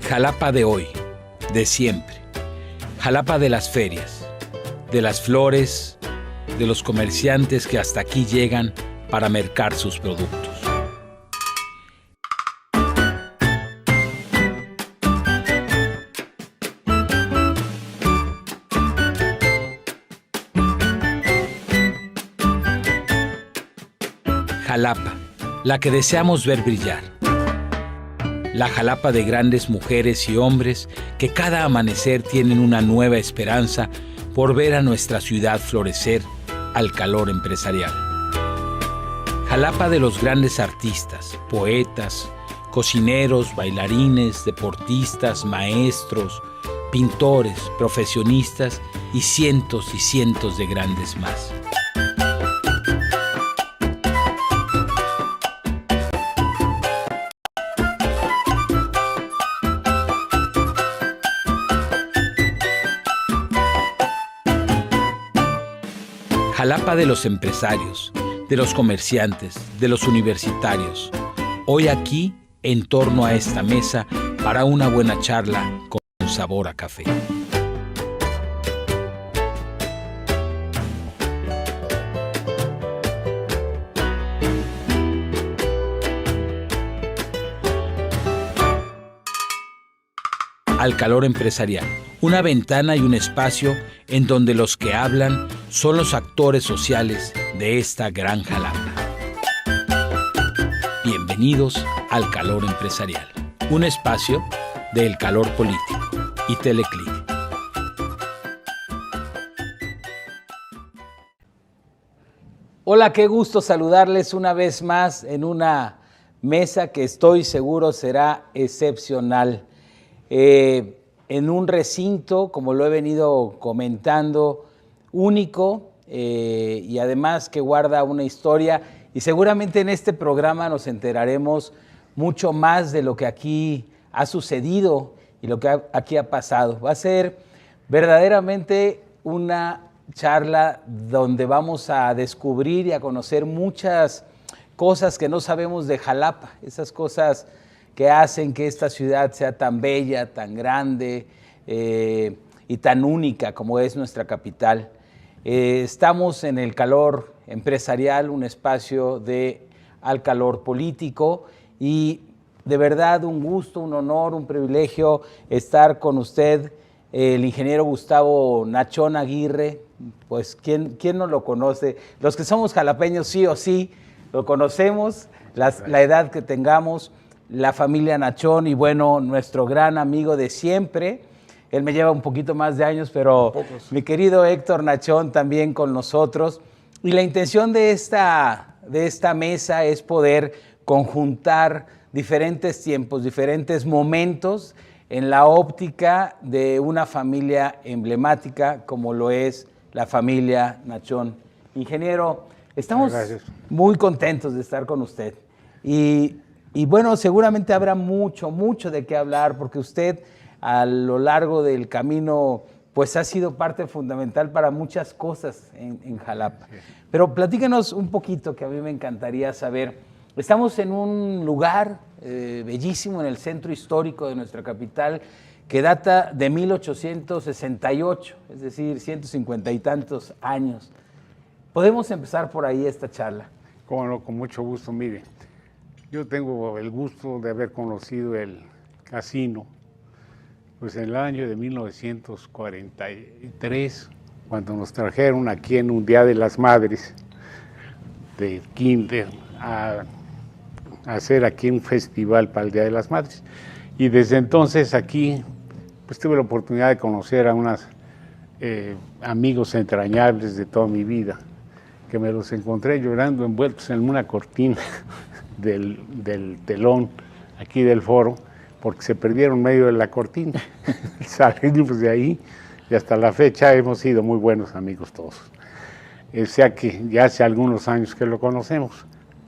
Jalapa de hoy, de siempre. Jalapa de las ferias, de las flores, de los comerciantes que hasta aquí llegan para mercar sus productos. Jalapa, la que deseamos ver brillar. La Jalapa de grandes mujeres y hombres que cada amanecer tienen una nueva esperanza por ver a nuestra ciudad florecer al calor empresarial. Jalapa de los grandes artistas, poetas, cocineros, bailarines, deportistas, maestros, pintores, profesionistas y cientos de grandes más. Jalapa de los empresarios, de los comerciantes, de los universitarios. Hoy aquí, en torno a esta mesa, para una buena charla con sabor a café. Al calor empresarial, una ventana y un espacio en donde los que hablan son los actores sociales de esta gran Jalapa. Bienvenidos al Calor Empresarial, un espacio del calor político y Teleclic. Hola, qué gusto saludarles una vez más en una mesa que estoy seguro será excepcional. En un recinto, como lo he venido comentando, único y además que guarda una historia, y seguramente en este programa nos enteraremos mucho más de lo que aquí ha sucedido y lo que aquí ha pasado. Va a ser verdaderamente una charla donde vamos a descubrir y a conocer muchas cosas que no sabemos de Jalapa, esas cosas que hacen que esta ciudad sea tan bella, tan grande y tan única como es nuestra capital. Estamos en el Calor Empresarial, un espacio al calor político, y de verdad un gusto, un honor, un privilegio estar con usted, el ingeniero Gustavo Nachón Aguirre. Pues ¿quién no lo conoce? Los que somos jalapeños sí o sí lo conocemos, la edad que tengamos. La familia Nachón y bueno, nuestro gran amigo de siempre. Él me lleva un poquito más de años, pero mi querido Héctor Nachón también con nosotros. Y la intención de esta mesa es poder conjuntar diferentes tiempos, diferentes momentos en la óptica de una familia emblemática como lo es la familia Nachón. Ingeniero, estamos muy contentos de estar con usted. Y bueno, seguramente habrá mucho de qué hablar, porque usted a lo largo del camino pues ha sido parte fundamental para muchas cosas en Jalapa. Pero platícanos un poquito, que a mí me encantaría saber. Estamos en un lugar bellísimo en el centro histórico de nuestra capital, que data de 1868, es decir, 150 y tantos años. ¿Podemos empezar por ahí esta charla? Cómo no, con mucho gusto. Mire, yo tengo el gusto de haber conocido el casino pues en el año de 1943, cuando nos trajeron aquí en un Día de las Madres de kinder a hacer aquí un festival para el Día de las Madres. Y desde entonces aquí pues tuve la oportunidad de conocer a unos amigos entrañables de toda mi vida, que me los encontré llorando envueltos en una cortina del telón aquí del foro, porque se perdieron medio de la cortina. Salimos de ahí y hasta la fecha hemos sido muy buenos amigos todos. O sea que ya hace algunos años que lo conocemos.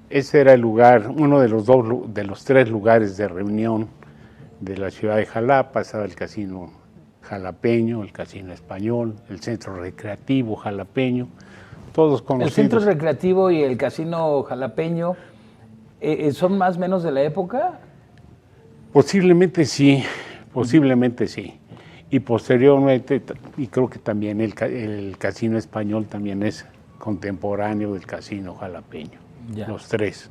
Ese era el lugar, uno de los tres lugares de reunión de la ciudad de Jalapa. Estaba el casino jalapeño, el casino español, el centro recreativo jalapeño, todos conocidos. ¿El centro recreativo y el casino jalapeño son más o menos de la época? Posiblemente sí, Posiblemente sí. Y posteriormente, y creo que también el Casino Español también es contemporáneo del Casino Jalapeño, los tres.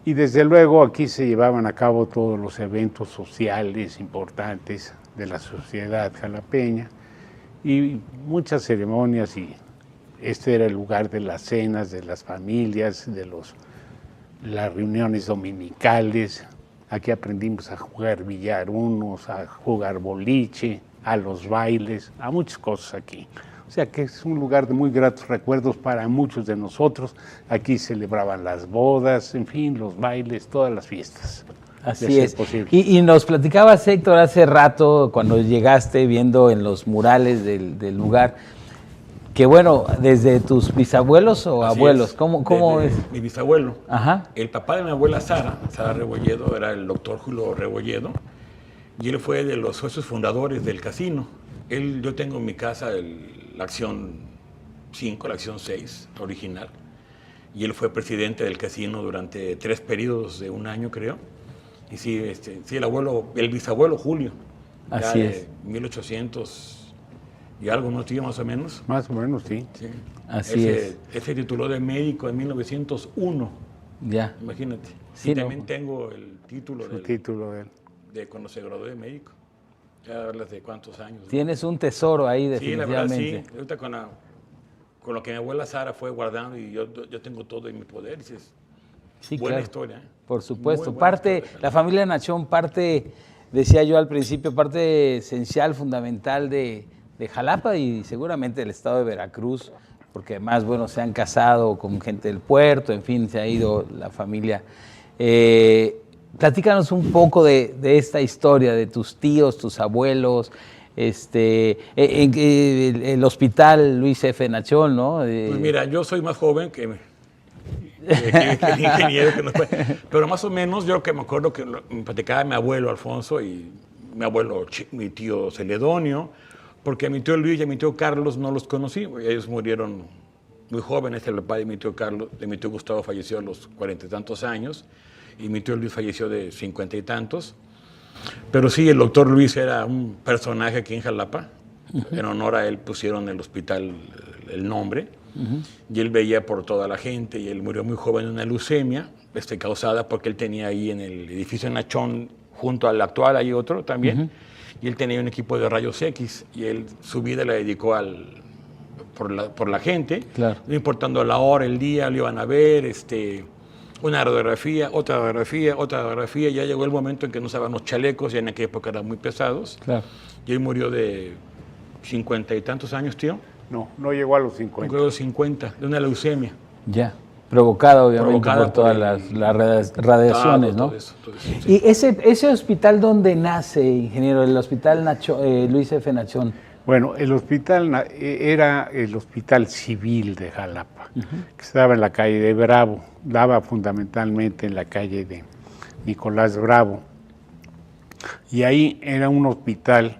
Y desde luego aquí se llevaban a cabo todos los eventos sociales importantes de la sociedad jalapeña y muchas ceremonias, y este era el lugar de las cenas, de las familias, de las reuniones dominicales. Aquí aprendimos a jugar billar unos, a jugar boliche, a los bailes, a muchas cosas aquí. O sea que es un lugar de muy gratos recuerdos para muchos de nosotros. Aquí celebraban las bodas, en fin, los bailes, todas las fiestas. Así es. Y nos platicabas, Héctor, hace rato, cuando llegaste viendo en los murales del lugar, que bueno, desde tus bisabuelos o Así abuelos, es. ¿cómo es? Mi bisabuelo. Ajá. El papá de mi abuela Sara Rebolledo, era el doctor Julio Rebolledo, y él fue de los socios fundadores del casino. Yo tengo en mi casa la acción 5, la acción 6 original, y él fue presidente del casino durante 3 periodos de 1 año, creo. Y sí, sí, el bisabuelo Julio. Así es. 1800 y algo, ¿no, tío? Más o menos. Más o menos, sí. Sí. Así es. Él se tituló de médico en 1901. Ya. Imagínate. Sí, y también no. tengo el título, de cuando se graduó de médico. Ya hablas de cuántos años. Tienes un tesoro ahí, definitivamente. Sí, la verdad, sí. Ahorita con lo que mi abuela Sara fue guardando, y yo tengo todo en mi poder. Y Sí, buena claro. historia. ¿eh? Por supuesto. Muy buena Parte, historia. la familia Nachón, decía yo al principio, parte esencial, fundamental de Jalapa y seguramente del estado de Veracruz, porque además, bueno, se han casado con gente del puerto, en fin, se ha ido la familia. Platícanos un poco de esta historia, de tus tíos, tus abuelos, el hospital Luis F. Nachón, ¿no? Pues mira, yo soy más joven que el ingeniero que nos fue. Pero más o menos yo que me acuerdo que me platicaba mi abuelo Alfonso y mi tío Celedonio, porque a mi tío Luis y a mi tío Carlos no los conocí. Ellos murieron muy jóvenes. El papá de mi tío Carlos, de mi tío Gustavo, falleció a los 40 y tantos años, y mi tío Luis falleció de 50 y tantos. Pero sí, el doctor Luis era un personaje aquí en Jalapa. En honor a él pusieron el hospital el nombre. Y él veía por toda la gente, y él murió muy joven de una leucemia causada porque él tenía ahí en el edificio Nachón, junto al actual hay otro también, y él tenía un equipo de rayos X, y él su vida la dedicó por la gente, claro, no importando la hora, el día, lo iban a ver, una radiografía, otra radiografía, otra radiografía. Ya llegó el momento en que no usaban los chalecos, ya en aquella época eran muy pesados, claro. Y él murió de 50 y tantos años, tío. No llegó a los 50. Creo de 50, de una leucemia. Ya, provocada obviamente por todas las radiaciones, ¿no? Todo eso, sí. ¿Y ese hospital dónde nace, ingeniero? El hospital Luis F. Nachón. Bueno, el hospital era el Hospital Civil de Jalapa, que estaba en la calle de Bravo, daba fundamentalmente en la calle de Nicolás Bravo. Y ahí era un hospital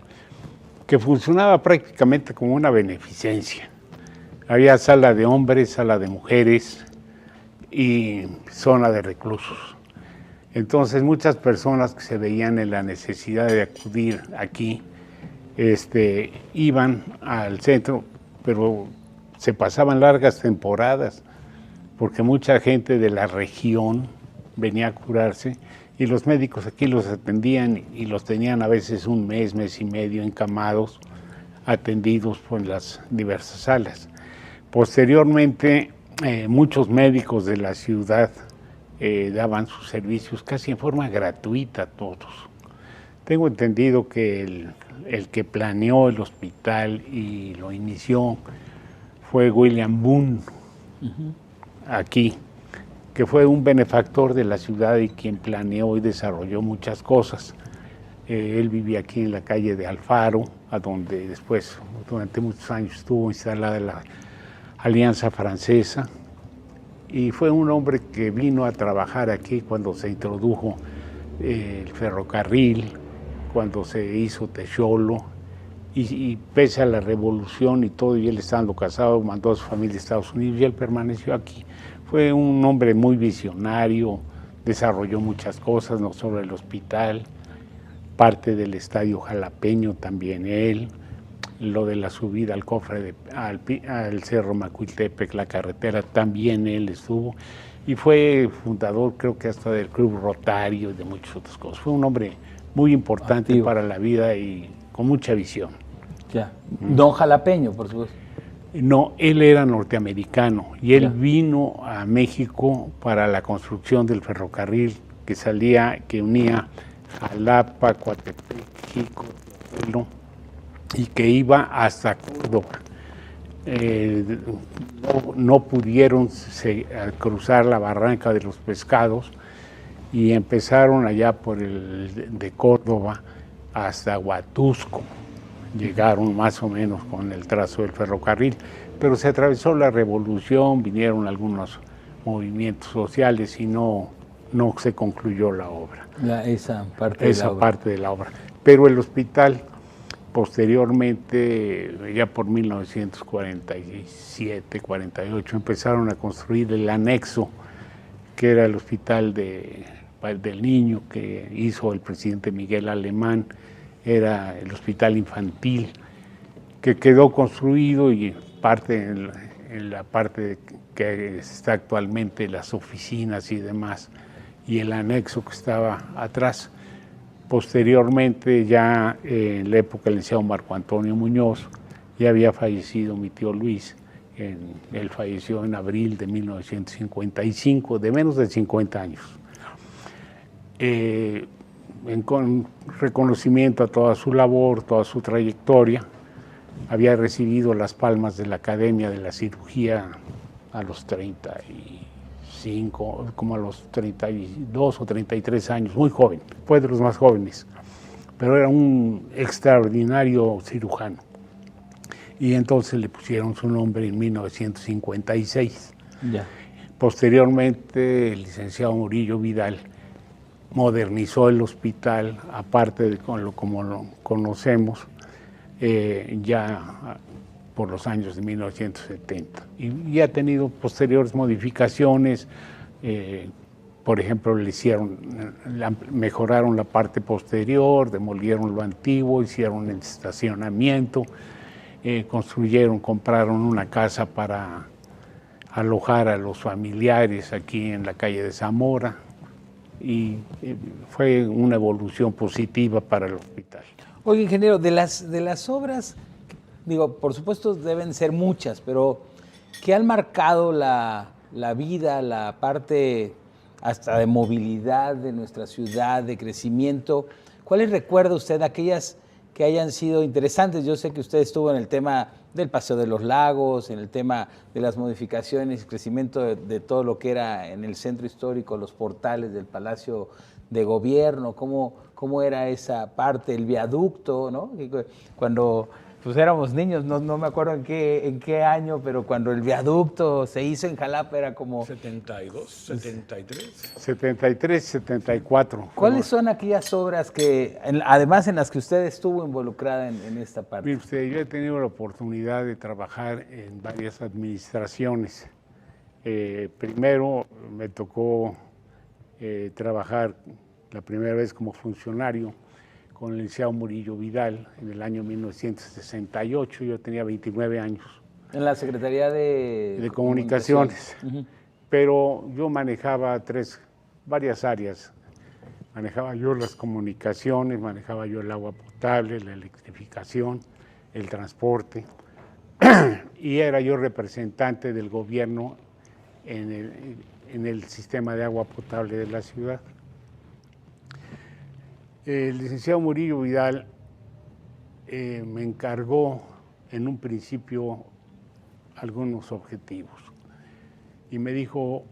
que funcionaba prácticamente como una beneficencia. Había sala de hombres, sala de mujeres y zona de reclusos. Entonces muchas personas que se veían en la necesidad de acudir aquí iban al centro, pero se pasaban largas temporadas porque mucha gente de la región venía a curarse, y los médicos aquí los atendían y los tenían a veces un mes, mes y medio encamados, atendidos por las diversas salas. Posteriormente, muchos médicos de la ciudad daban sus servicios casi en forma gratuita a todos. Tengo entendido que el que planeó el hospital y lo inició fue William Boone, aquí, que fue un benefactor de la ciudad y quien planeó y desarrolló muchas cosas. Él vivía aquí en la calle de Alfaro, a donde después, durante muchos años, estuvo instalada la Alianza Francesa, y fue un hombre que vino a trabajar aquí cuando se introdujo el ferrocarril, cuando se hizo Texolo, y pese a la revolución y todo, y él estando casado, mandó a su familia a Estados Unidos y él permaneció aquí. Fue un hombre muy visionario, desarrolló muchas cosas, no solo el hospital, parte del Estadio Jalapeño también él, lo de la subida al cofre al Cerro Macuiltepec, la carretera, también él estuvo, y fue fundador, creo que hasta del Club Rotario y de muchas otras cosas. Fue un hombre muy importante activo para la vida y con mucha visión. Ya. Don Jalapeño, por supuesto. No, él era norteamericano y él Ya. vino a México para la construcción del ferrocarril que unía Jalapa, Coatepec, Jico, y que iba hasta Córdoba. No pudieron cruzar la barranca de los Pescados y empezaron allá por de Córdoba hasta Huatusco. Llegaron más o menos con el trazo del ferrocarril, pero se atravesó la revolución, vinieron algunos movimientos sociales y no se concluyó la obra. Esa Parte de la obra. Pero el hospital, posteriormente, ya por 1947, 48, empezaron a construir el anexo, que era el hospital del niño que hizo el presidente Miguel Alemán. Era el hospital infantil que quedó construido y en la parte que está actualmente las oficinas y demás, y el anexo que estaba atrás. Posteriormente, ya en la época del licenciado Marco Antonio Muñoz, ya había fallecido mi tío Luis. Él falleció en abril de 1955, de menos de 50 años. Con reconocimiento a toda su labor, toda su trayectoria, había recibido las palmas de la Academia de la Cirugía a los 35, como a los 32 o 33 años, muy joven, fue de los más jóvenes, pero era un extraordinario cirujano. Y entonces le pusieron su nombre en 1956. Ya. Posteriormente, el licenciado Murillo Vidal modernizó el hospital, aparte de como lo conocemos, ya por los años de 1970. Y ha tenido posteriores modificaciones, por ejemplo, mejoraron la parte posterior, demolieron lo antiguo, hicieron el estacionamiento, compraron una casa para alojar a los familiares aquí en la calle de Zamora, y fue una evolución positiva para el hospital. Oye, ingeniero, de las obras, digo, por supuesto deben ser muchas, pero que han marcado la vida, la parte hasta de movilidad de nuestra ciudad, de crecimiento, ¿cuáles recuerda usted aquellas que hayan sido interesantes? Yo sé que usted estuvo en el tema del Paseo de los Lagos, en el tema de las modificaciones y crecimiento de todo lo que era en el centro histórico, los portales del Palacio de Gobierno, cómo era esa parte, el viaducto, ¿no? Cuando pues éramos niños, no me acuerdo en qué año, pero cuando el viaducto se hizo en Jalapa era como... 72, 73. 73, 74. ¿Cuáles son aquellas obras que, además en las que usted estuvo involucrada en esta parte? Mire usted, yo he tenido la oportunidad de trabajar en varias administraciones. Primero me tocó trabajar la primera vez como funcionario con el licenciado Murillo Vidal en el año 1968, yo tenía 29 años. En la Secretaría de Comunicaciones. Uh-huh. Pero yo manejaba varias áreas. Manejaba yo las comunicaciones, manejaba yo el agua potable, la electrificación, el transporte, y era yo representante del gobierno en el sistema de agua potable de la ciudad. El licenciado Murillo Vidal me encargó en un principio algunos objetivos y me dijo: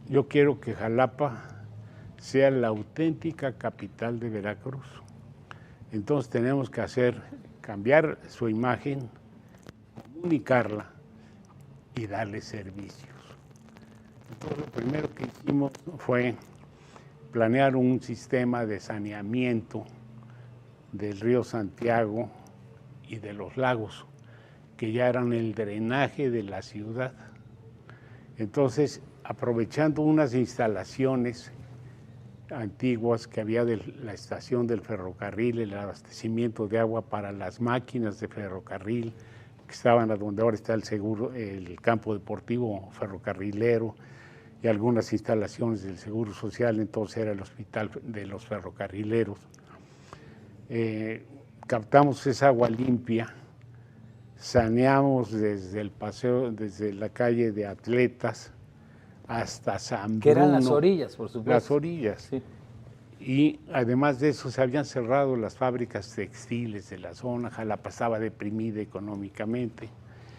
yo quiero que Jalapa sea la auténtica capital de Veracruz. Entonces tenemos que cambiar su imagen, comunicarla y darle servicios. Entonces lo primero que hicimos fue planear un sistema de saneamiento del río Santiago y de los lagos, que ya eran el drenaje de la ciudad. Entonces, aprovechando unas instalaciones antiguas que había de la estación del ferrocarril, el abastecimiento de agua para las máquinas de ferrocarril que estaban a donde ahora está el campo deportivo ferrocarrilero y algunas instalaciones del Seguro Social, entonces era el hospital de los ferrocarrileros. Captamos esa agua limpia, saneamos desde el paseo, desde la calle de Atletas hasta San Bruno. Que eran las orillas, por supuesto. Las orillas. Sí. Y además de eso se habían cerrado las fábricas textiles de la zona, Jalapa estaba deprimida económicamente.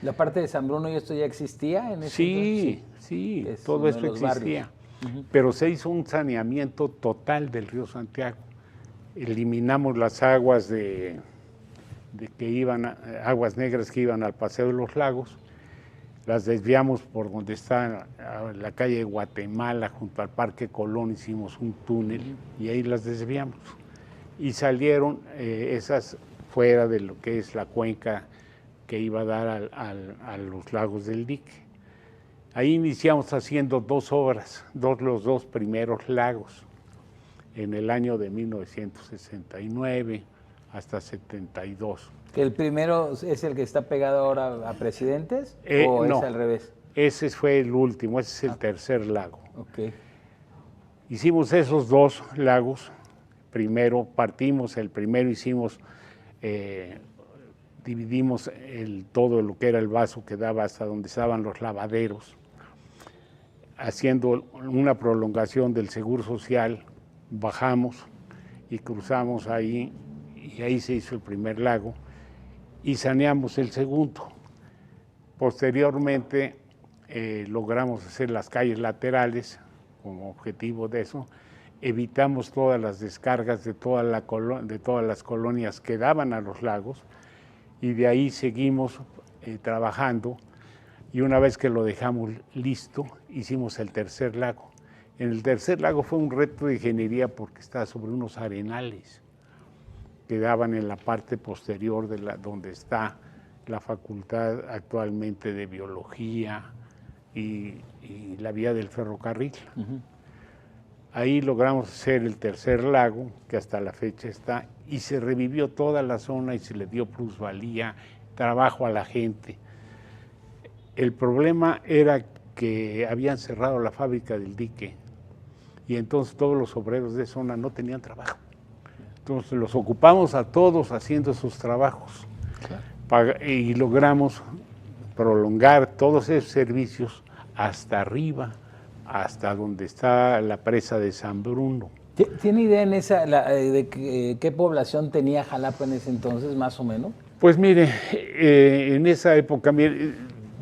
¿La parte de San Bruno y esto ya existía en ese entonces? Sí, Es todo uno esto de los existía. barrios. Pero se hizo un saneamiento total del río Santiago. Eliminamos las aguas aguas negras que iban al Paseo de los Lagos, las desviamos por donde está la calle de Guatemala, junto al Parque Colón, hicimos un túnel y ahí las desviamos. Y salieron esas fuera de lo que es la cuenca que iba a dar a los lagos del dique. Ahí iniciamos haciendo dos obras, los dos primeros lagos, en el año de 1969 hasta 72. ¿Que el primero es el que está pegado ahora a Presidentes o No, es al revés? Ese fue el último, ese es el tercer lago. Ok. Hicimos esos dos lagos, primero partimos el primero, dividimos todo lo que era el vaso que daba hasta donde estaban los lavaderos, haciendo una prolongación del Seguro Social, bajamos y cruzamos ahí, y ahí se hizo el primer lago, y saneamos el segundo. Posteriormente logramos hacer las calles laterales como objetivo de eso, evitamos todas las descargas de todas las colonias que daban a los lagos, y de ahí seguimos trabajando, y una vez que lo dejamos listo, hicimos el tercer lago. En el tercer lago fue un reto de ingeniería porque está sobre unos arenales que daban en la parte posterior donde está la facultad actualmente de biología y la vía del ferrocarril. Ahí logramos hacer el tercer lago, que hasta la fecha está, y se revivió toda la zona y se le dio plusvalía, trabajo a la gente. El problema era que habían cerrado la fábrica del dique y entonces todos los obreros de zona no tenían trabajo. Entonces los ocupamos a todos haciendo sus trabajos. Claro. Y logramos prolongar todos esos servicios hasta arriba, hasta donde está la presa de San Bruno. ¿Tiene idea de qué población tenía Jalapa en ese entonces, más o menos? Pues mire, en esa época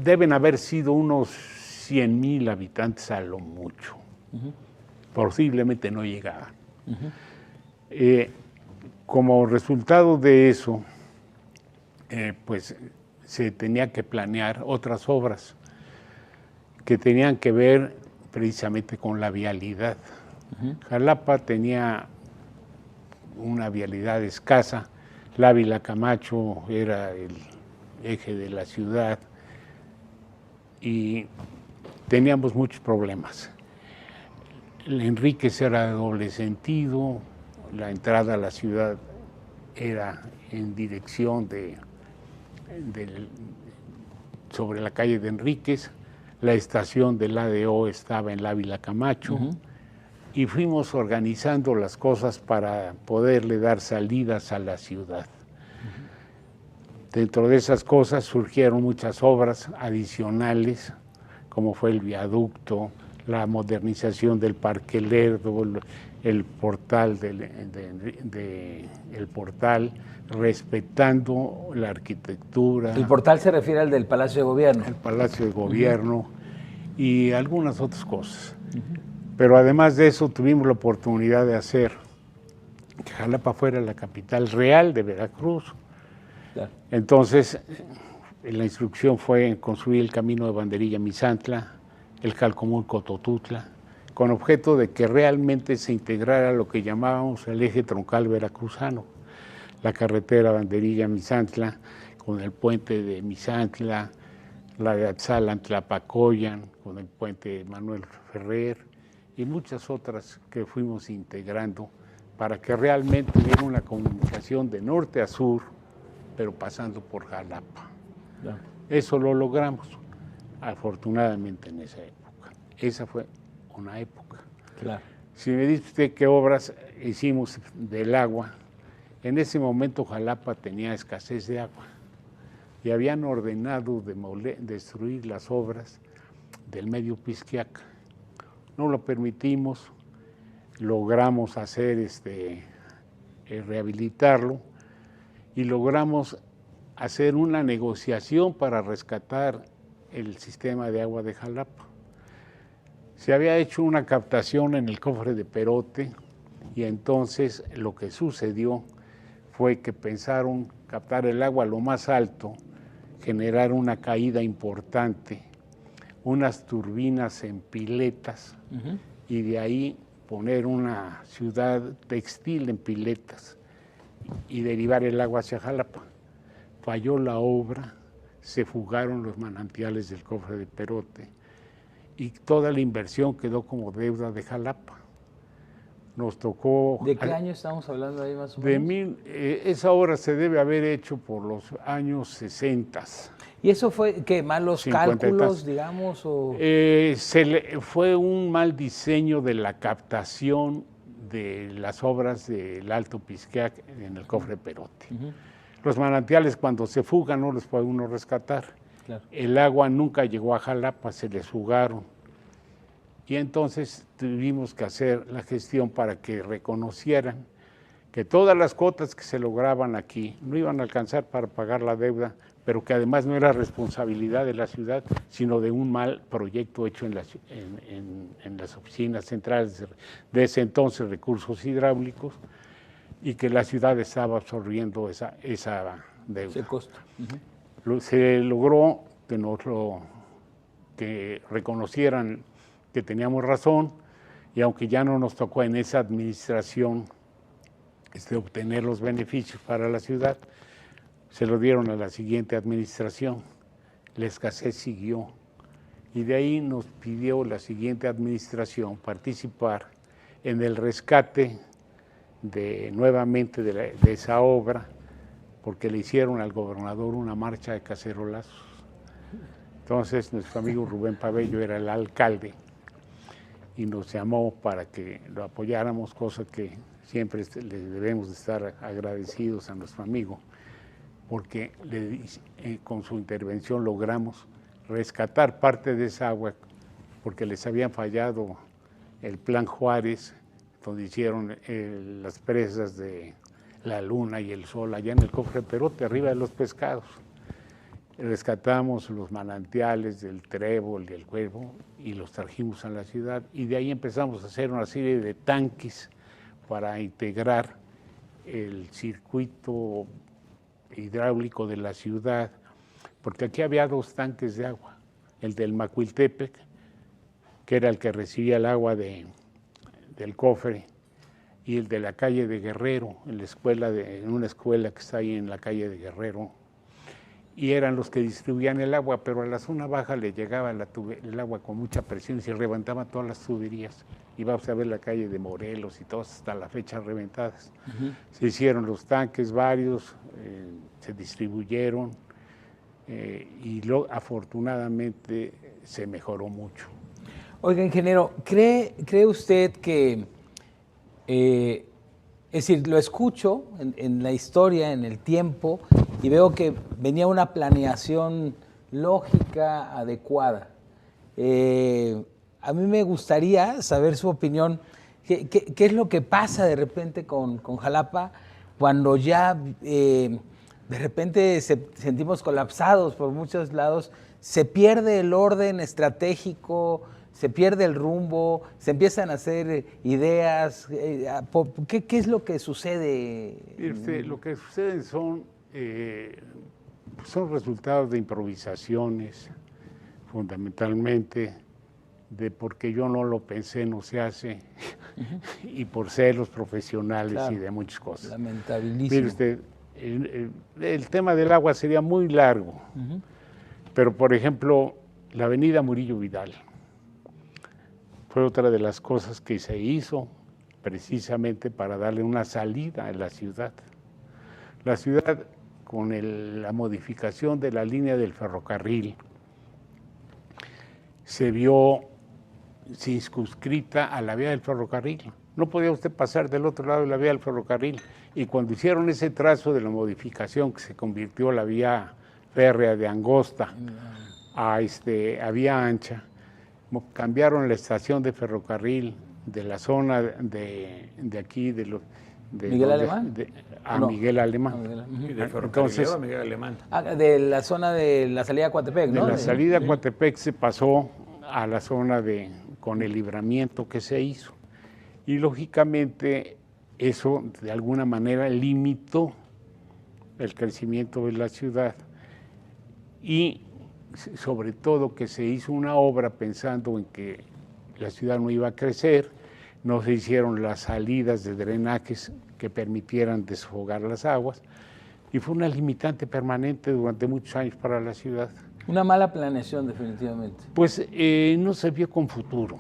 deben haber sido unos 100,000 habitantes a lo mucho. Posiblemente no llegaban. Como resultado de eso, pues se tenía que planear otras obras que tenían que ver precisamente con la vialidad. Jalapa tenía una vialidad escasa, la Ávila Camacho era el eje de la ciudad y teníamos muchos problemas. El Enríquez era de doble sentido, la entrada a la ciudad era en dirección sobre la calle de Enríquez, la estación del ADO estaba en la Ávila Camacho, y fuimos organizando las cosas para poderle dar salidas a la ciudad. Dentro de esas cosas surgieron muchas obras adicionales, como fue el viaducto, la modernización del Parque Lerdo, el portal, respetando la arquitectura. ¿El portal se refiere al del Palacio de Gobierno? El Palacio de Gobierno y algunas otras cosas. Pero además de eso tuvimos la oportunidad de hacer que Jalapa fuera la capital real de Veracruz. Claro. Entonces, la instrucción fue construir el camino de Banderilla-Misantla, el Calcomulco-Totutla, con objeto de que realmente se integrara lo que llamábamos el eje troncal veracruzano, la carretera Banderilla-Misantla, con el puente de Misantla, la de Atzalan-Tlapacoyan, con el puente de Manuel Ferrer, y muchas otras que fuimos integrando para que realmente hubiera una comunicación de norte a sur, pero pasando por Jalapa. Ya. Eso lo logramos, afortunadamente, en esa época. Esa fue una época. Claro. Si me dice usted qué obras hicimos del agua, en ese momento Jalapa tenía escasez de agua y habían ordenado destruir las obras del medio Pisquiaca. No lo permitimos, logramos hacer rehabilitarlo y logramos hacer una negociación para rescatar el sistema de agua de Jalapa. Se había hecho una captación en el cofre de Perote y entonces lo que sucedió fue que pensaron captar el agua a lo más alto, generar una caída importante, unas turbinas en Piletas y de ahí poner una ciudad textil en Piletas y derivar el agua hacia Jalapa. Falló la obra, se fugaron los manantiales del cofre de Perote y toda la inversión quedó como deuda de Jalapa. Nos tocó... ¿De qué año estamos hablando ahí más o menos? Esa obra se debe haber hecho por los años 60. ¿Y eso fue qué? ¿Malos 50 cálculos, digamos? O... fue un mal diseño de la captación de las obras del Alto Pisquiac en el cofre Perote. Los manantiales cuando se fugan no los puede uno rescatar. Claro. El agua nunca llegó a Jalapa, se les fugaron. Y entonces tuvimos que hacer la gestión para que reconocieran que todas las cuotas que se lograban aquí no iban a alcanzar para pagar la deuda, pero que además no era responsabilidad de la ciudad, sino de un mal proyecto hecho en las oficinas centrales de ese entonces, recursos hidráulicos, y que la ciudad estaba absorbiendo esa deuda. Ese costo. Se logró que reconocieran que teníamos razón, y aunque ya no nos tocó en esa administración obtener los beneficios para la ciudad, se lo dieron a la siguiente administración. La escasez siguió y de ahí nos pidió la siguiente administración participar en el rescate nuevamente de esa obra, porque le hicieron al gobernador una marcha de cacerolazos. Entonces nuestro amigo Rubén Pabello era el alcalde y nos llamó para que lo apoyáramos, cosa que siempre le debemos de estar agradecidos a nuestro amigo, porque con su intervención logramos rescatar parte de esa agua, porque les habían fallado el Plan Juárez, donde hicieron las presas de la Luna y el Sol, allá en el cofre Perote, arriba de los pescados. Rescatamos los manantiales del Trébol y del Cuervo y los trajimos a la ciudad, y de ahí empezamos a hacer una serie de tanques para integrar el circuito hidráulico de la ciudad, porque aquí había dos tanques de agua, el del Macuiltepec, que era el que recibía el agua del cofre, y el de la calle de Guerrero, en una escuela que está ahí en la calle de Guerrero, y eran los que distribuían el agua, pero a la zona baja le llegaba el agua con mucha presión y se reventaban todas las tuberías. Y vamos a ver la calle de Morelos y todas hasta la fecha reventadas. Se hicieron los tanques varios, se distribuyeron y afortunadamente se mejoró mucho. Oiga, ingeniero, ¿cree usted que, es decir, lo escucho en la historia, en el tiempo, y veo que venía una planeación lógica, adecuada? A mí me gustaría saber su opinión. ¿Qué es lo que pasa de repente con Jalapa cuando ya de repente sentimos colapsados por muchos lados? Se pierde el orden estratégico, se pierde el rumbo, se empiezan a hacer ideas. ¿Qué es lo que sucede? Lo que sucede son resultados de improvisaciones, fundamentalmente, porque yo no lo pensé, no se hace, y por celos profesionales, claro, y de muchas cosas. Lamentabilísimo. Mire usted, el tema del agua sería muy largo, pero por ejemplo, la avenida Murillo Vidal fue otra de las cosas que se hizo precisamente para darle una salida a la ciudad. La ciudad, con la modificación de la línea del ferrocarril, se vio circunscrita a la vía del ferrocarril. No podía usted pasar del otro lado de la vía del ferrocarril. Y cuando hicieron ese trazo de la modificación, que se convirtió la vía férrea de angosta a vía ancha, cambiaron la estación de ferrocarril de la zona de aquí, de ¿Miguel Alemán? A No. Miguel Alemán. A Miguel Alemán. Y de ferrocarrilero Entonces, a Miguel Alemán. De la zona de la salida a Coatepec, ¿no? de la salida a Coatepec se pasó a la zona con el libramiento que se hizo. Y lógicamente eso de alguna manera limitó el crecimiento de la ciudad y sobre todo que se hizo una obra pensando en que la ciudad no iba a crecer, no se hicieron las salidas de drenajes que permitieran desfogar las aguas y fue una limitante permanente durante muchos años para la ciudad. Una mala planeación, definitivamente. Pues no se vio con futuro.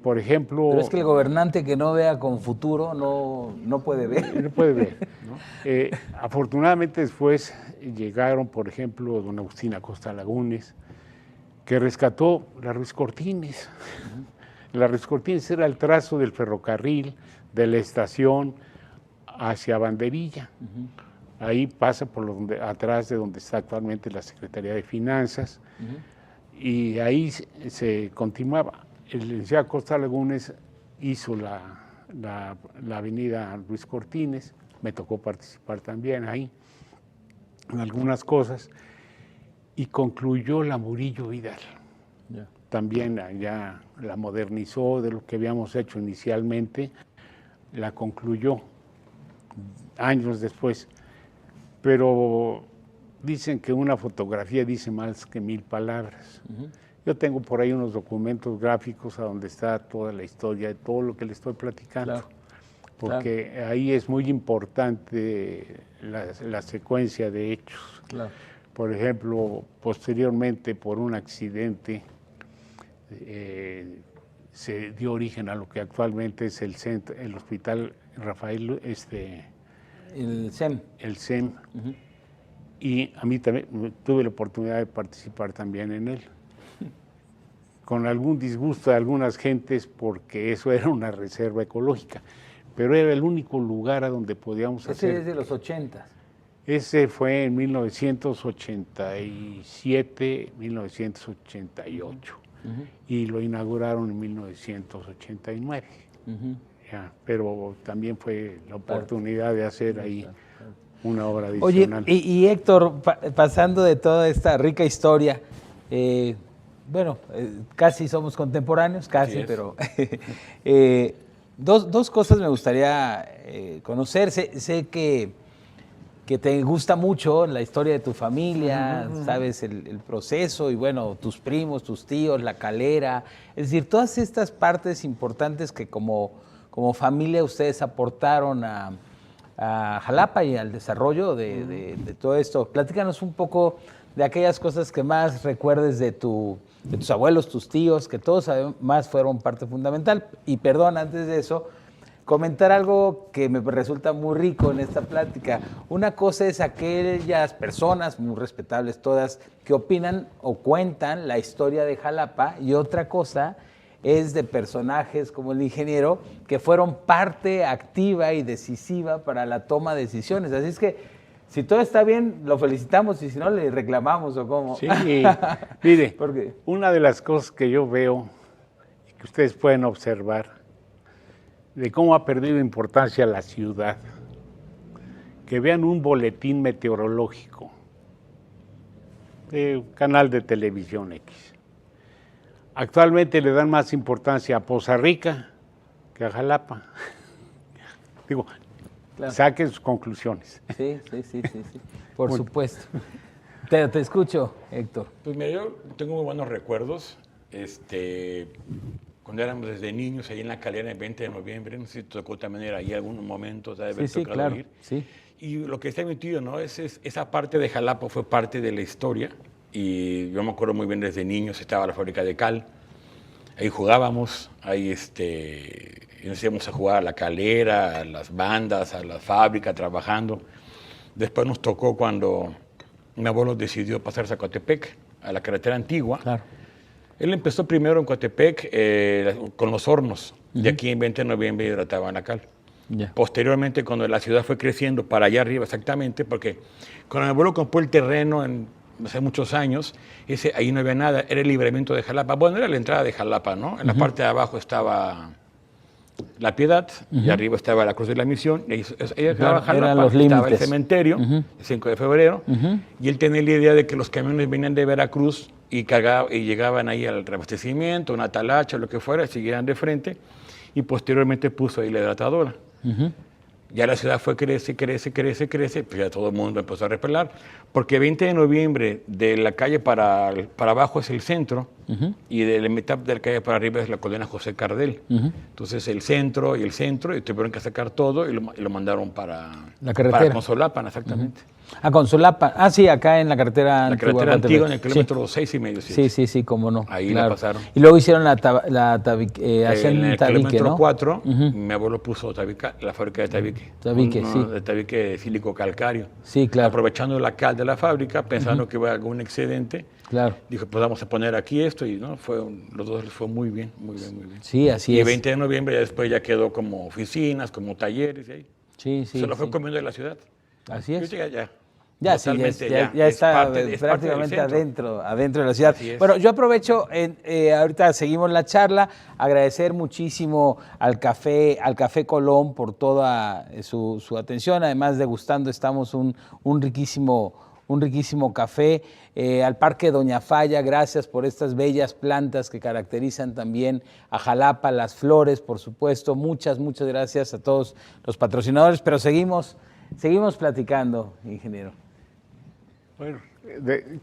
Por ejemplo... Pero es que el gobernante que no vea con futuro no puede ver. No puede ver. ¿no? Afortunadamente después llegaron, por ejemplo, don Agustín Acosta Lagunes, que rescató la Ruiz Cortines. La Ruiz Cortines era el trazo del ferrocarril, de la estación hacia Banderilla. Ahí pasa por atrás de donde está actualmente la Secretaría de Finanzas, y ahí se continuaba. El licenciado Acosta Lagunes hizo la avenida Ruiz Cortines, me tocó participar también ahí en algunas cosas, y concluyó la Murillo Vidal. Yeah. También ya la modernizó de lo que habíamos hecho inicialmente, la concluyó años después, pero dicen que una fotografía dice más que 1000 palabras. Yo tengo por ahí unos documentos gráficos a donde está toda la historia de todo lo que le estoy platicando, Claro. porque ahí es muy importante la secuencia de hechos. Claro. Por ejemplo, posteriormente por un accidente se dio origen a lo que actualmente es el Hospital Rafael, El SEM. el SEM, y a mí también tuve la oportunidad de participar también en él, con algún disgusto de algunas gentes porque eso era una reserva ecológica, pero era el único lugar a donde podíamos hacer. Ese es de los 80. Ese fue en 1987, 1988, y lo inauguraron en 1989. Ya, pero también fue la oportunidad de hacer ahí una obra Oye, adicional. y Héctor, pasando de toda esta rica historia, casi somos contemporáneos, casi, pero dos cosas me gustaría conocer. Sé que te gusta mucho la historia de tu familia, sabes el proceso y bueno, tus primos, tus tíos, la calera, es decir, todas estas partes importantes que como familia ustedes aportaron a Jalapa y al desarrollo de todo esto. Platícanos un poco de aquellas cosas que más recuerdes de tus abuelos, tus tíos, que todos además fueron parte fundamental. Y perdón, antes de eso, comentar algo que me resulta muy rico en esta plática. Una cosa es aquellas personas, muy respetables todas, que opinan o cuentan la historia de Jalapa, y otra cosa es de personajes como el ingeniero que fueron parte activa y decisiva para la toma de decisiones. Así es que si todo está bien, lo felicitamos, y si no, le reclamamos o cómo. Sí, mire, ¿Por qué? una de las cosas que yo veo y que ustedes pueden observar de cómo ha perdido importancia la ciudad, que vean un boletín meteorológico de un canal de televisión X. Actualmente le dan más importancia a Poza Rica que a Jalapa. Digo, Claro. saquen sus conclusiones. Sí. Por supuesto. Te escucho, Héctor. Pues mira, yo tengo muy buenos recuerdos. Cuando éramos desde niños, ahí en la calera el 20 de noviembre, no sé si te tocó también ir ahí algunos momentos, de haber Sí, tocado claro. ir. Sí. Y lo que está en mi tío, ¿no? Esa parte de Jalapa fue parte de la historia. Y yo me acuerdo muy bien desde niños, estaba la fábrica de cal. Ahí jugábamos, ahí nos íbamos a jugar a la calera, a las bandas, a la fábrica, trabajando. Después nos tocó cuando mi abuelo decidió pasarse a Coatepec, a la carretera antigua. Claro. Él empezó primero en Coatepec con los hornos, de aquí en 20 de noviembre hidrataban la cal. Ya. Posteriormente, cuando la ciudad fue creciendo para allá arriba exactamente, porque cuando mi abuelo compró el terreno hace muchos años, ahí no había nada, era el libramiento de Jalapa. Bueno, era la entrada de Jalapa, ¿no? En la parte de abajo estaba La Piedad, y arriba estaba la Cruz de la Misión, y ahí estaba Jalapa, eran los estaba el límites. cementerio, el 5 de febrero, y él tenía la idea de que los camiones venían de Veracruz y llegaban ahí al reabastecimiento, una talacha, lo que fuera, siguieran de frente, y posteriormente puso ahí la hidratadora. Ya la ciudad fue crece, pues ya todo el mundo empezó a repelar, porque 20 de noviembre de la calle para abajo es el centro, y de la mitad de la calle para arriba es la colonia José Cardel. Entonces el centro, y tuvieron que sacar todo y lo mandaron para La carretera. Para Consolapan, exactamente. A Consolapan. Sí, acá en la carretera La carretera antigua en el kilómetro 6,5. Sí, cómo no. Ahí la pasaron. Y luego hicieron hacían En el tabique, kilómetro ¿no? 4, mi abuelo puso la fábrica de tabique. Tabique, sí. De tabique de sílico calcáreo. Sí, claro. Aprovechando la cal de la fábrica, pensando que iba a haber algún excedente, Claro. dijo, pues vamos a poner aquí esto, y no, los dos les fue muy bien. Sí, así y es. 20 de noviembre ya después ya quedó como oficinas, como talleres, y ahí. Sí. Se lo fue comiendo de la ciudad. Así es. Ya. Ya, sí, Totalmente, ya está es parte prácticamente del centro. adentro de la ciudad. Así es. Bueno, yo aprovecho, ahorita seguimos la charla, agradecer muchísimo al Café Colón por toda su atención, además degustando estamos un riquísimo café, al Parque Doña Falla, gracias por estas bellas plantas que caracterizan también a Jalapa, las flores, por supuesto, muchas gracias a todos los patrocinadores, pero seguimos platicando, ingeniero. Bueno,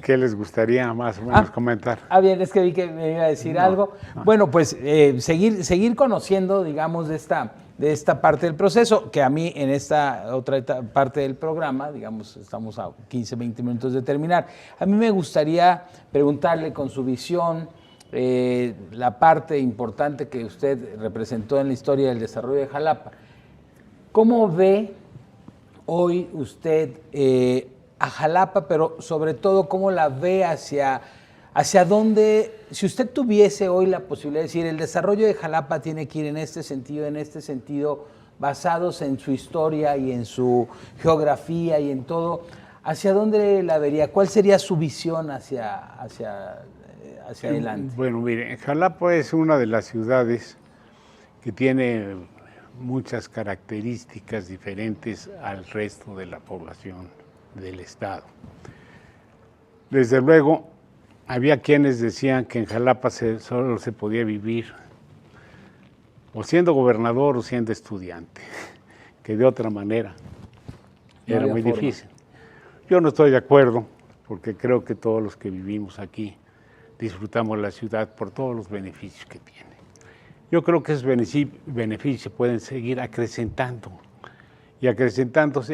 ¿qué les gustaría más o menos comentar? Bien, es que vi que me iba a decir algo. Bueno, pues seguir conociendo, digamos, de esta parte del proceso, que a mí en esta otra parte del programa, digamos, estamos a 15, 20 minutos de terminar, a mí me gustaría preguntarle con su visión, la parte importante que usted representó en la historia del desarrollo de Jalapa. ¿Cómo ve hoy usted a Jalapa, pero sobre todo cómo la ve hacia dónde, si usted tuviese hoy la posibilidad de decir, el desarrollo de Jalapa tiene que ir en este sentido, basados en su historia y en su geografía y en todo, ¿hacia dónde la vería? ¿Cuál sería su visión hacia adelante? Bueno, mire, Jalapa es una de las ciudades que tiene muchas características diferentes al resto de la población del estado. Desde luego, había quienes decían que en Jalapa solo se podía vivir o siendo gobernador o siendo estudiante, que de otra manera era muy difícil. Yo no estoy de acuerdo, porque creo que todos los que vivimos aquí disfrutamos la ciudad por todos los beneficios que tiene. Yo creo que esos beneficios pueden seguir acrecentándose,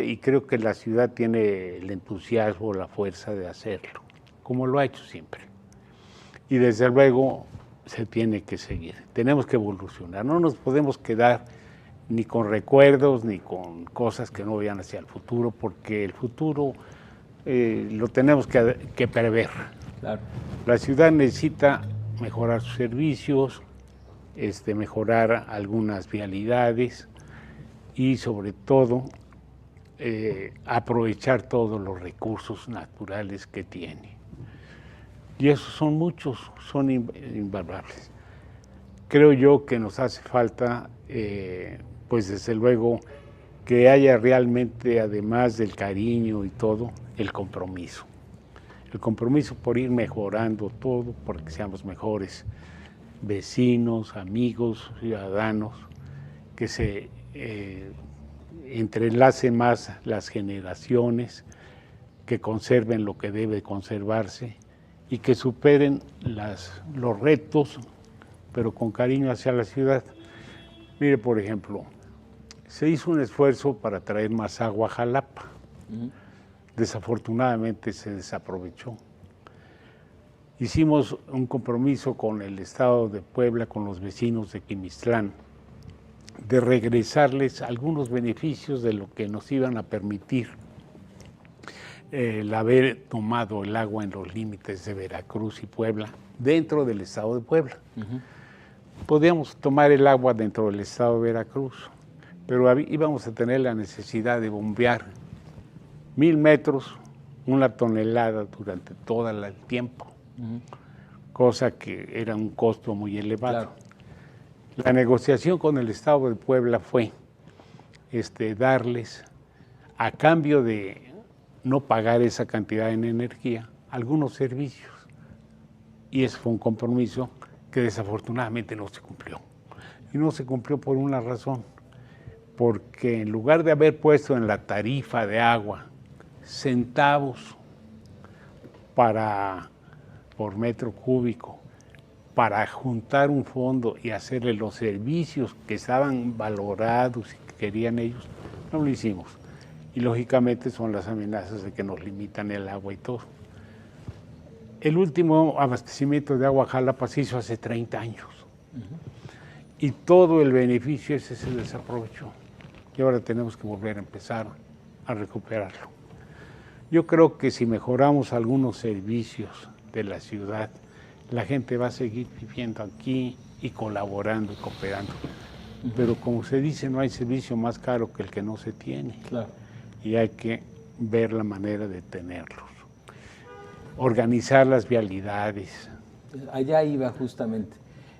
y creo que la ciudad tiene el entusiasmo, la fuerza de hacerlo, como lo ha hecho siempre. Y desde luego se tiene que seguir, tenemos que evolucionar, no nos podemos quedar ni con recuerdos ni con cosas que no vayan hacia el futuro, porque el futuro lo tenemos que prever. Claro. La ciudad necesita mejorar sus servicios, mejorar algunas vialidades y sobre todo aprovechar todos los recursos naturales que tiene. Y esos son muchos, son invaluables. Creo yo que nos hace falta, pues desde luego, que haya realmente, además del cariño y todo, el compromiso. El compromiso por ir mejorando todo, porque seamos mejores vecinos, amigos, ciudadanos, que se entrelacen más las generaciones, que conserven lo que debe conservarse y que superen los retos, pero con cariño hacia la ciudad. Mire, por ejemplo, se hizo un esfuerzo para traer más agua a Jalapa. Desafortunadamente se desaprovechó. hicimos un compromiso con el Estado de Puebla, con los vecinos de Quimistlán, de regresarles algunos beneficios de lo que nos iban a permitir el haber tomado el agua en los límites de Veracruz y Puebla, dentro del Estado de Puebla. Podíamos tomar el agua dentro del Estado de Veracruz, pero íbamos a tener la necesidad de bombear 1000 metros, 1 tonelada durante todo el tiempo, cosa que era un costo muy elevado. Claro. La negociación con el Estado de Puebla fue darles, a cambio de no pagar esa cantidad en energía, algunos servicios. Y ese fue un compromiso que desafortunadamente no se cumplió. Y no se cumplió por una razón, porque en lugar de haber puesto en la tarifa de agua centavos por metro cúbico, para juntar un fondo y hacerle los servicios que estaban valorados y que querían ellos, no lo hicimos. Y lógicamente son las amenazas de que nos limitan el agua y todo. El último abastecimiento de agua a Jalapa se hizo hace 30 años. Y todo el beneficio ese se desaprovechó. Y ahora tenemos que volver a empezar a recuperarlo. Yo creo que si mejoramos algunos servicios de la ciudad, la gente va a seguir viviendo aquí y colaborando y cooperando. Pero como se dice, no hay servicio más caro que el que no se tiene. Claro. Y hay que ver la manera de tenerlos. Organizar las vialidades. Allá iba justamente.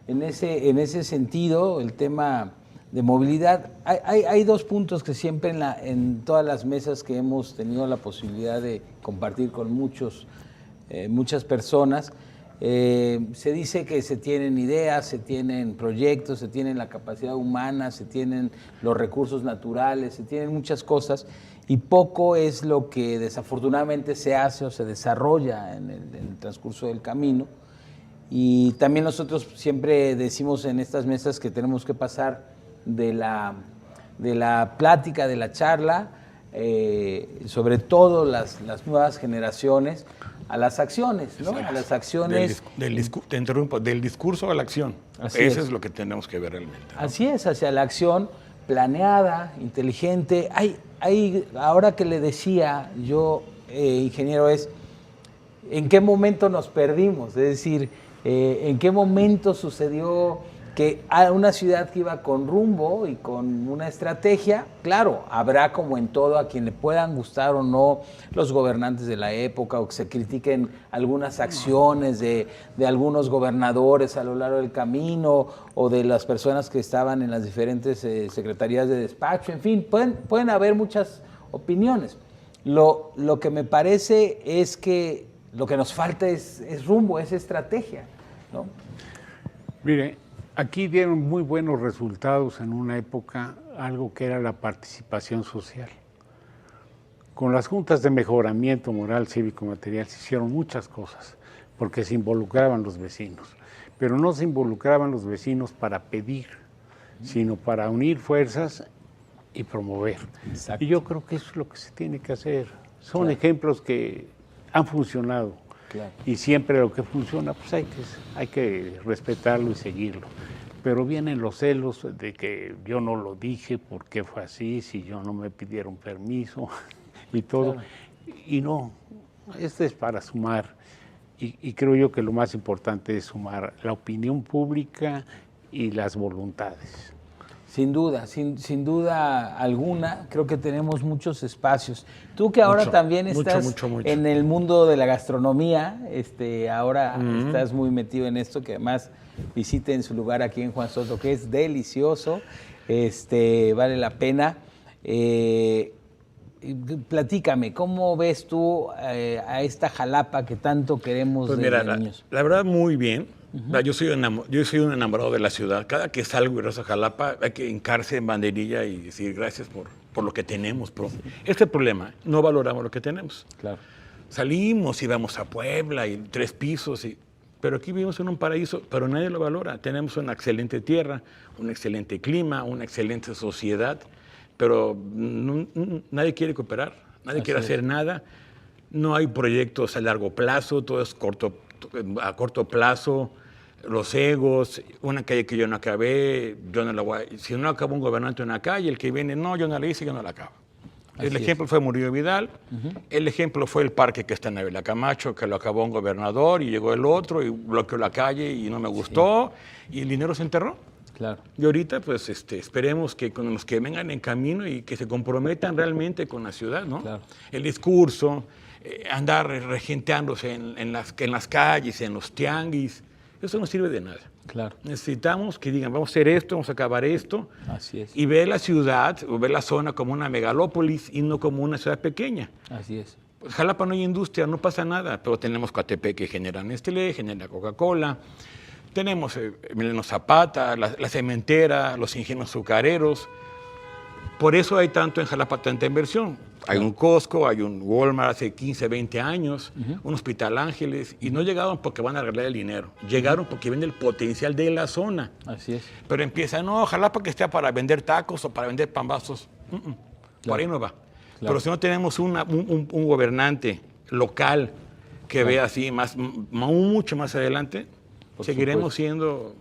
En ese sentido, el tema de movilidad, hay 2 puntos que siempre en todas las mesas que hemos tenido la posibilidad de compartir con muchas personas, se dice que se tienen ideas, se tienen proyectos, se tienen la capacidad humana, se tienen los recursos naturales, se tienen muchas cosas, y poco es lo que desafortunadamente se hace o se desarrolla en el transcurso del camino. Y también nosotros siempre decimos en estas mesas que tenemos que pasar de la plática, de la charla, sobre todo las nuevas generaciones, a las acciones, ¿no? A las acciones. Te interrumpo, del discurso a la acción. Eso es lo que tenemos que ver realmente, ¿no? Así es, hacia la acción planeada, inteligente. Ahora que le decía yo, ingeniero, ¿en qué momento nos perdimos? Es decir, ¿en qué momento sucedió que a una ciudad que iba con rumbo y con una estrategia? Claro, habrá, como en todo, a quien le puedan gustar o no los gobernantes de la época, o que se critiquen algunas acciones de algunos gobernadores a lo largo del camino, o de las personas que estaban en las diferentes secretarías de despacho. En fin, pueden haber muchas opiniones. Lo que me parece es que lo que nos falta es rumbo, es estrategia, ¿no? Mire, aquí dieron muy buenos resultados en una época algo que era la participación social. Con las juntas de mejoramiento moral, cívico, material se hicieron muchas cosas porque se involucraban los vecinos, pero no se involucraban los vecinos para pedir, sino para unir fuerzas y promover. Exacto. Y yo creo que eso es lo que se tiene que hacer. Son ejemplos que han funcionado. Claro. Y siempre lo que funciona, pues hay que respetarlo y seguirlo. Pero vienen los celos de que yo no lo dije, ¿por qué fue así? Si yo no me pidieron permiso y todo. Claro. Y no, esto es para sumar. Y creo yo que lo más importante es sumar la opinión pública y las voluntades. Sin duda, sin duda alguna, creo que tenemos muchos espacios. Tú que ahora también estás en el mundo de la gastronomía, ahora estás muy metido en esto, que además visiten su lugar aquí en Juan Soto, que es delicioso, vale la pena. Platícame, ¿cómo ves tú a esta Jalapa que tanto queremos pues mira, de niños? La verdad, muy bien. Yo soy un enamorado de la ciudad. Cada que salgo y regreso a Jalapa hay que hincarse en banderilla y decir gracias por lo que tenemos. Este problema, no valoramos lo que tenemos. Claro. Salimos y vamos a Puebla y 3 pisos, pero aquí vivimos en un paraíso, pero nadie lo valora. Tenemos una excelente tierra, un excelente clima, una excelente sociedad, pero nadie quiere cooperar, nadie quiere hacer nada. No hay proyectos a largo plazo, todo es a corto plazo, los egos, una calle que yo no acabé, yo no la voy a... Si no acabó un gobernante en una calle, el que viene, no, yo no la hice, yo no la acabo. El ejemplo fue Murillo Vidal, el ejemplo fue el parque que está en Ávila Camacho, que lo acabó un gobernador y llegó el otro y bloqueó la calle y no me gustó y el dinero se enterró. Claro. Y ahorita, pues, esperemos que con los que vengan en camino y que se comprometan realmente con la ciudad, ¿no? Claro. El discurso, andar regenteándose en las calles, en los tianguis, eso no sirve de nada. Claro. Necesitamos que digan, vamos a hacer esto, vamos a acabar esto. Así es. Y ver la ciudad o ver la zona como una megalópolis y no como una ciudad pequeña. Así es. Pues, Jalapa no hay industria, no pasa nada, pero tenemos Coatepec que genera Nestlé, genera Coca-Cola. Tenemos Emiliano Zapata, la cementera, los ingenios azucareros. Por eso hay tanto en Jalapa, tanta inversión. Hay un Costco, hay un Walmart hace 15, 20 años, un Hospital Ángeles, y no llegaron porque van a arreglar el dinero. Llegaron porque ven el potencial de la zona. Así es. Pero empiezan, no, Jalapa que esté para vender tacos o para vender pambazos. Por ahí no va. Claro. Pero si no tenemos un gobernante local que vea así mucho más adelante, seguiremos siendo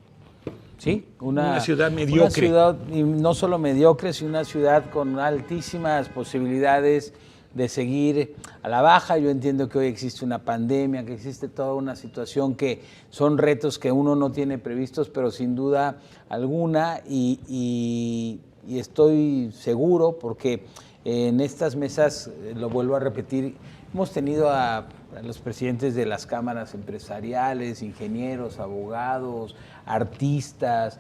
Sí, una ciudad mediocre. Una ciudad, y no solo mediocre, sino una ciudad con altísimas posibilidades de seguir a la baja. Yo entiendo que hoy existe una pandemia, que existe toda una situación que son retos que uno no tiene previstos, pero sin duda alguna, y estoy seguro porque en estas mesas, lo vuelvo a repetir, hemos tenido a los presidentes de las cámaras empresariales, ingenieros, abogados, artistas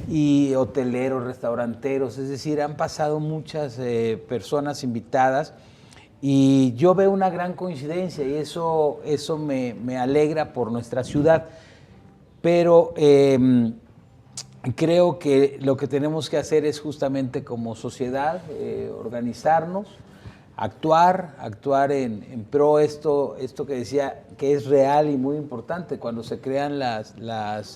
y hoteleros, restauranteros, es decir, han pasado muchas personas invitadas y yo veo una gran coincidencia y eso me alegra por nuestra ciudad, pero creo que lo que tenemos que hacer es justamente como sociedad organizarnos, actuar en pro esto que decía que es real y muy importante cuando se crean los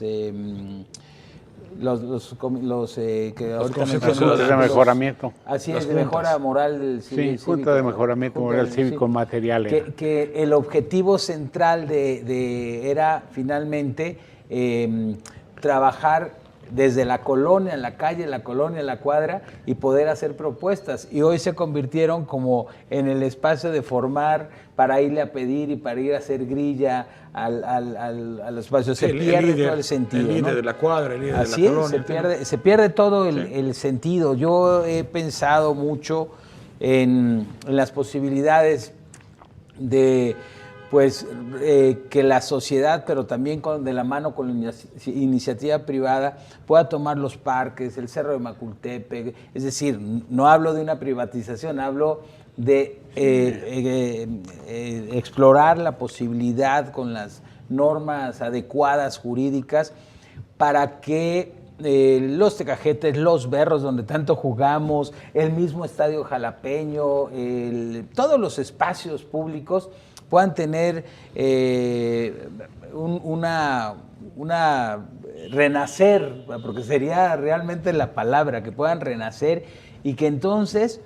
juntas de mejoramiento. Así es, de mejora moral cívico. Sí, junta de mejoramiento moral cívico material. Que el objetivo central era finalmente trabajar desde la colonia, la calle, la colonia, la cuadra y poder hacer propuestas. Y hoy se convirtieron como en el espacio de formar para irle a pedir y para ir a hacer grilla al espacio. Se pierde todo el sentido. El líder, ¿no? de la cuadra, el líder Así de la colonia. Se pierde todo el sentido. Yo he pensado mucho en las posibilidades de que la sociedad, pero también de la mano con la iniciativa privada, pueda tomar los parques, el Cerro de Macultepec. Es decir, no hablo de una privatización, hablo de explorar la posibilidad con las normas adecuadas jurídicas para que los Tecajetes, los Berros, donde tanto jugamos, el mismo Estadio Jalapeño, todos los espacios públicos puedan tener una renacer, porque sería realmente la palabra, que puedan renacer y que entonces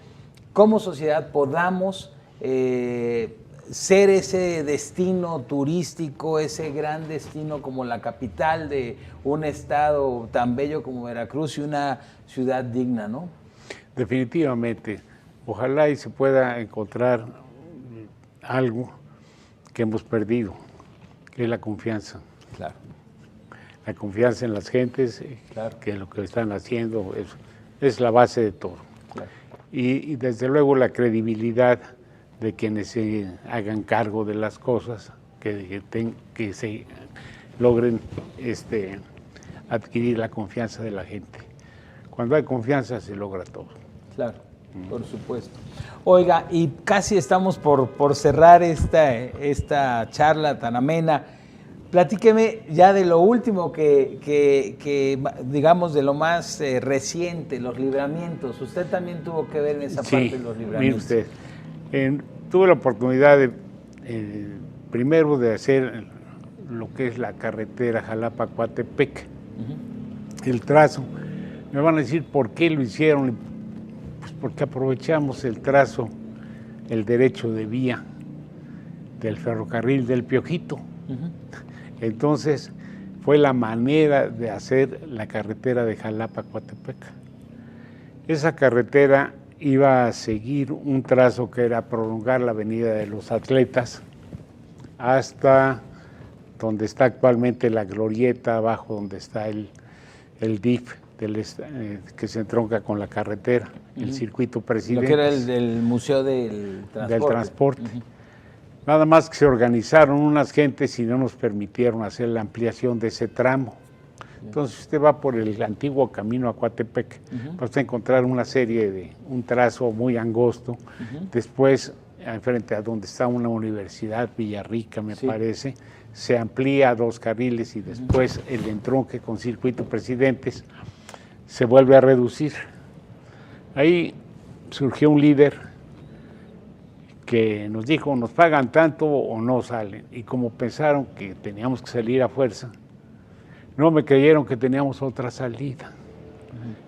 como sociedad podamos ser ese destino turístico, ese gran destino como la capital de un estado tan bello como Veracruz y una ciudad digna, ¿no? Definitivamente. Ojalá y se pueda encontrar algo que hemos perdido, que es la confianza. Claro. La confianza en las gentes, Claro. que lo que están haciendo es la base de todo. Claro. Y desde luego la credibilidad de quienes se hagan cargo de las cosas, que se logren adquirir la confianza de la gente. Cuando hay confianza se logra todo. Claro, por supuesto. Oiga, y casi estamos por cerrar esta charla tan amena. Platíqueme ya de lo último que digamos, de lo más reciente, los libramientos. Usted también tuvo que ver en esa parte de los libramientos. Mire usted, tuve la oportunidad primero de hacer lo que es la carretera Jalapa-Coatepec, el trazo. Me van a decir por qué lo hicieron. Pues porque aprovechamos el trazo, el derecho de vía del ferrocarril del Piojito. Entonces, fue la manera de hacer la carretera de Jalapa a Coatepec. Esa carretera iba a seguir un trazo que era prolongar la avenida de los Atletas hasta donde está actualmente la glorieta, abajo donde está el DIF que se entronca con la carretera, el circuito Presidentes. Lo que era el del Museo del Transporte. Nada más que se organizaron unas gentes y no nos permitieron hacer la ampliación de ese tramo. Entonces usted va por el antiguo camino a Coatepec, vas a encontrar una serie de un trazo muy angosto. Después, enfrente a donde está una universidad, Villarrica me parece, se amplía a 2 carriles y después el entronque con circuito Presidentes se vuelve a reducir. Ahí surgió un líder que nos dijo, nos pagan tanto o no salen. Y como pensaron que teníamos que salir a fuerza, no me creyeron que teníamos otra salida.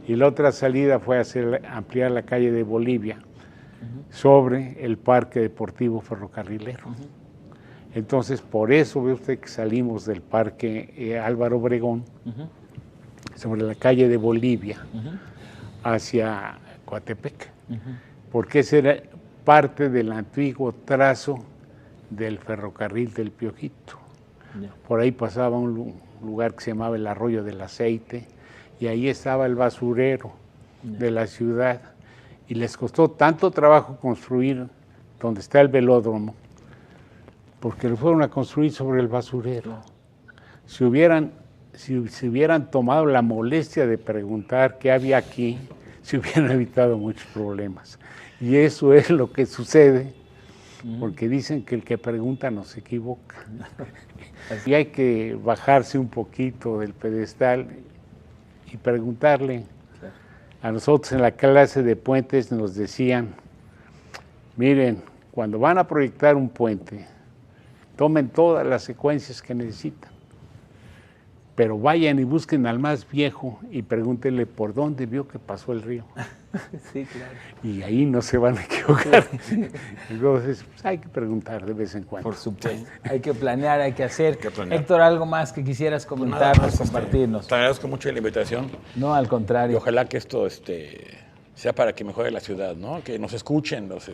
Y la otra salida fue ampliar la calle de Bolivia sobre el Parque Deportivo Ferrocarrilero. Entonces, por eso ve usted que salimos del Parque Álvaro Obregón, sobre la calle de Bolivia, hacia Coatepec, porque ese era parte del antiguo trazo del ferrocarril del Piojito. Por ahí pasaba un lugar que se llamaba el Arroyo del Aceite, y ahí estaba el basurero de la ciudad, y les costó tanto trabajo construir donde está el velódromo, porque lo fueron a construir sobre el basurero. Si hubieran tomado la molestia de preguntar qué había aquí, se hubieran evitado muchos problemas. Y eso es lo que sucede, porque dicen que el que pregunta no se equivoca. Y hay que bajarse un poquito del pedestal y preguntarle. A nosotros en la clase de puentes nos decían, miren, cuando van a proyectar un puente, tomen todas las secuencias que necesitan, pero vayan y busquen al más viejo y pregúntenle por dónde vio que pasó el río. Sí, claro. Y ahí no se van a equivocar. Entonces, pues, hay que preguntar de vez en cuando. Por supuesto. Hay que planear, hay que hacer. Héctor, ¿algo más que quisieras comentarnos, compartirnos? Te agradezco mucho la invitación. No, al Y contrario. ojalá que esto sea para que mejore la ciudad, ¿no? Que nos escuchen los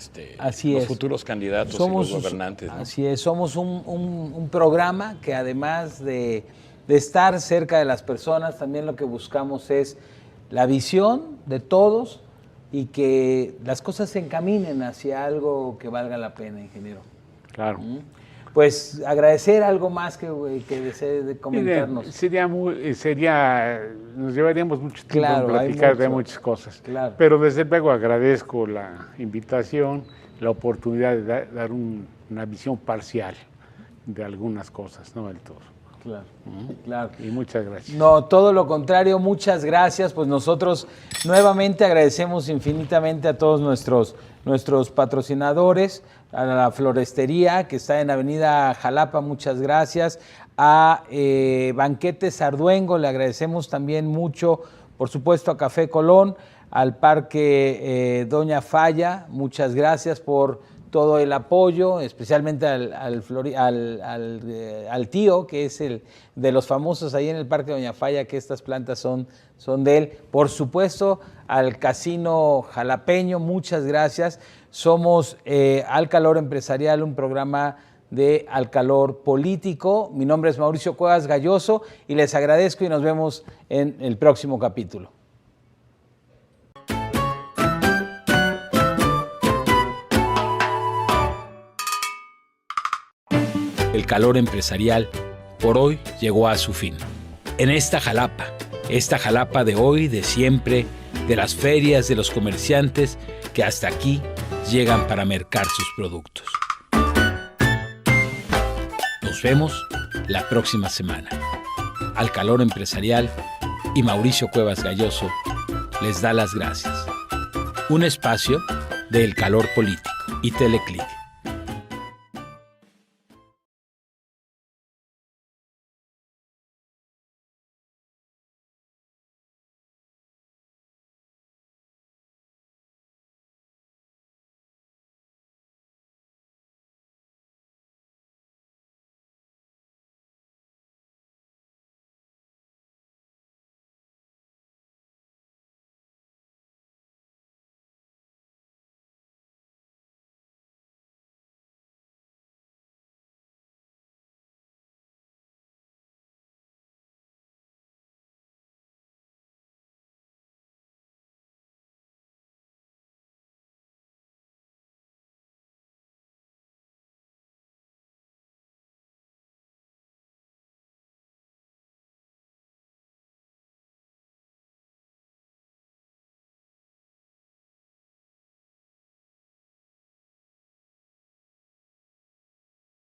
futuros candidatos y los gobernantes, ¿no? Así es, somos un programa que además de estar cerca de las personas, también lo que buscamos es la visión de todos y que las cosas se encaminen hacia algo que valga la pena, ingeniero. Claro. Pues agradecer algo más que desee de comentarnos. Nos llevaríamos mucho tiempo en platicar de muchas cosas. Claro. Pero desde luego agradezco la invitación, la oportunidad de dar una visión parcial de algunas cosas, no del todo. Claro, claro. Y muchas gracias. No, todo lo contrario, muchas gracias. Pues nosotros nuevamente agradecemos infinitamente a todos nuestros patrocinadores, a la florestería que está en Avenida Jalapa, muchas gracias. A Banquetes Arduengo, le agradecemos también mucho, por supuesto, a Café Colón, al Parque Doña Falla, muchas gracias por todo el apoyo, especialmente al tío, que es el de los famosos ahí en el Parque Doña Falla, que estas plantas son de él. Por supuesto, al Casino Jalapeño, muchas gracias. Somos Al Calor Empresarial, un programa de Al Calor Político. Mi nombre es Mauricio Cuevas Galloso y les agradezco y nos vemos en el próximo capítulo. El Calor Empresarial por hoy llegó a su fin. En esta Jalapa de hoy, de siempre, de las ferias, de los comerciantes que hasta aquí llegan para mercar sus productos. Nos vemos la próxima semana. Al Calor Empresarial y Mauricio Cuevas Galloso les da las gracias. Un espacio de El Calor Político y Teleclinic.